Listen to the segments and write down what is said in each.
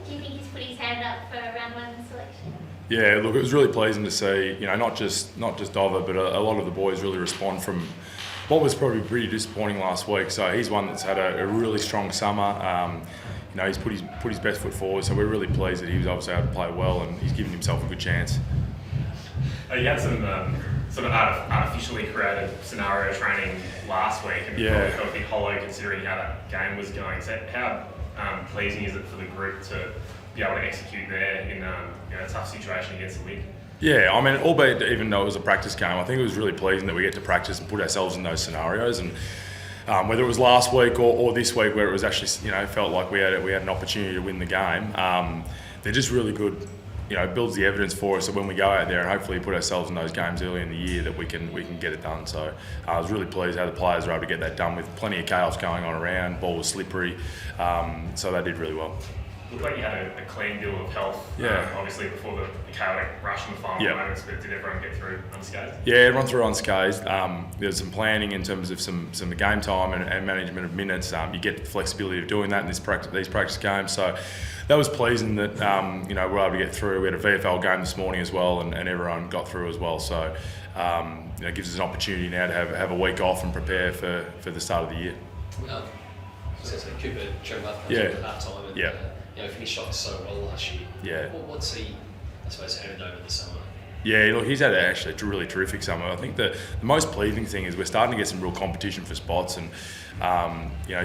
Do you think he's put his hand up for round one selection? Yeah, look, it was really pleasing to see, not just Dover, but a lot of the boys really respond from what was probably pretty disappointing last week. So he's one that's had a really strong summer. He's put his best foot forward, so we're really pleased that he was obviously able to play well and he's given himself a good chance. You had some sort of artificially created scenario training last week, and Yeah. probably felt a bit hollow considering how that game was going. So how pleasing is it for the group to be able to execute there in a tough situation against the League? Yeah, I mean, albeit even though it was a practice game, I think it was really pleasing that we get to practice and put ourselves in those scenarios. And whether it was last week or this week, where it was actually felt like we had an opportunity to win the game, they're just really good. Builds the evidence for us that when we go out there and hopefully put ourselves in those games early in the year, that we can get it done. So I was really pleased how the players were able to get that done with plenty of chaos going on around. Ball was slippery, so they did really well. Looked like you had a clean bill of health, Yeah. Obviously before the chaotic rush in the final moments, but did everyone get through unscathed? Yeah, everyone through unscathed. There was some planning in terms of some game time and management of minutes. You get the flexibility of doing that in these practice games. So that was pleasing that we were able to get through. We had a VFL game this morning as well, and everyone got through as well. So it gives us an opportunity now to have a week off and prepare for the start of the year. So Cooper Trembath comes in at half time and finished off so well last year. Yeah. What's he, I suppose, handed over this summer? Yeah, look, he's had actually a really terrific summer. I think the most pleasing thing is we're starting to get some real competition for spots, and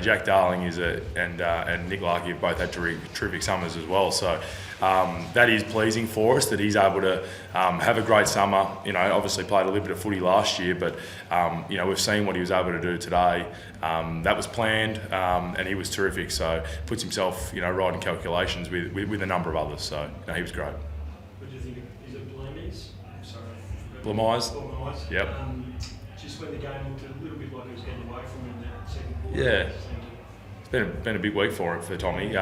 Jack Darling and Nick Larkey have both had terrific summers as well. So that is pleasing for us that he's able to have a great summer. Obviously played a little bit of footy last year, but we've seen what he was able to do today. That was planned, and he was terrific. So puts himself right in calculations with a number of others. So he was great. What do you think? Is it Blamies? Blamise. Yep. Just when the game looked a little bit like it was getting away from him in that second quarter. Yeah. It's been a big week for Tommy.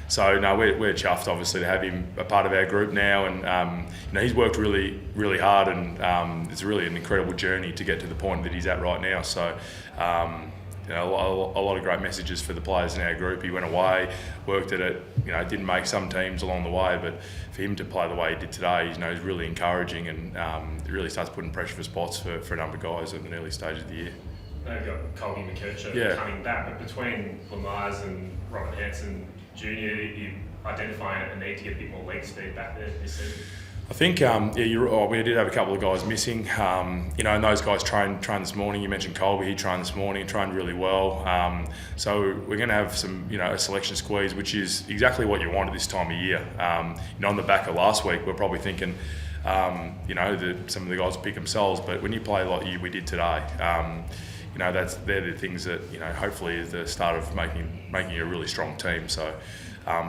So no, we're chuffed obviously to have him a part of our group now, and he's worked really, really hard, and it's really an incredible journey to get to the point that he's at right now. So. A lot of great messages for the players in our group. He went away, worked at it, didn't make some teams along the way, but for him to play the way he did today, is really encouraging, and it really starts putting pressure for spots for a number of guys at an early stage of the year. Now you've got Colby McKercher coming back, but between Lamars and Robert Hanson Jr., you identifying a need to get a bit more leg speed back there this season? I think, we did have a couple of guys missing, and those guys trained this morning. You mentioned Colby, he trained this morning, trained really well. So we're going to have some, a selection squeeze, which is exactly what you want at this time of year. On the back of last week, we're probably thinking, some of the guys will pick themselves, but when you play like we did today, they're the things that, hopefully is the start of making a really strong team. So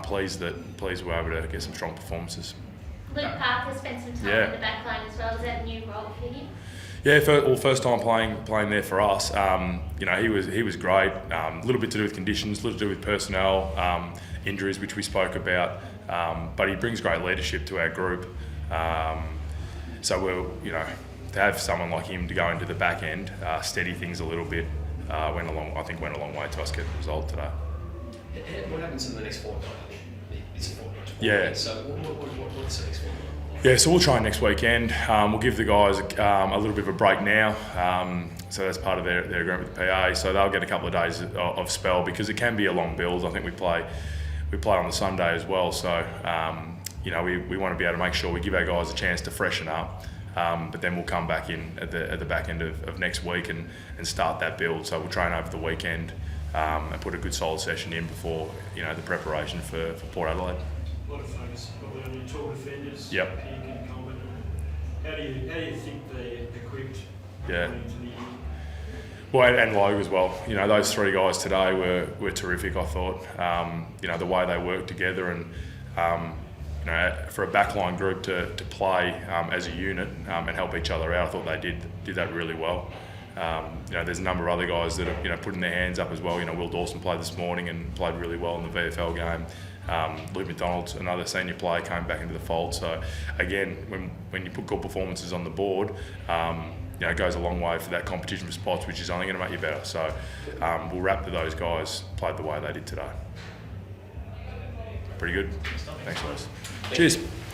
pleased we're able to get some strong performances. Luke Parker spent some time in the backline as well. Is that a new role for him? Yeah, first time playing there for us. He was great. A little bit to do with conditions, a little to do with personnel, injuries, which we spoke about. But he brings great leadership to our group. So to have someone like him to go into the back end, steady things a little bit, went a long way to us getting the result today. What happens in the next fortnight? It's a fortnight. Yeah. So what's the next fortnight? Yeah, so we'll train next weekend. We'll give the guys a little bit of a break now. So that's part of their agreement with the PA. So they'll get a couple of days of spell because it can be a long build. I think we play on the Sunday as well. So we want to be able to make sure we give our guys a chance to freshen up. But then we'll come back in at the back end of next week and start that build. So we'll train over the weekend and put a good solid session in before the preparation for Port Adelaide. A lot of focus probably on your tall defenders. Yep. Pink and Coleman. How do you think they're equipped Yeah. going into the year? Well, and Logue as well. Those three guys today were terrific. I thought. The way they worked together and. For a backline group to play as a unit and help each other out, I thought they did that really well. There's a number of other guys that are putting their hands up as well. Will Dawson played this morning and played really well in the VFL game. Luke McDonald, another senior player, came back into the fold. So again, when you put good performances on the board, it goes a long way for that competition for spots, which is only going to make you better. So we'll wrap that those guys played the way they did today. pretty good. Thanks. Thanks, guys. Cheers.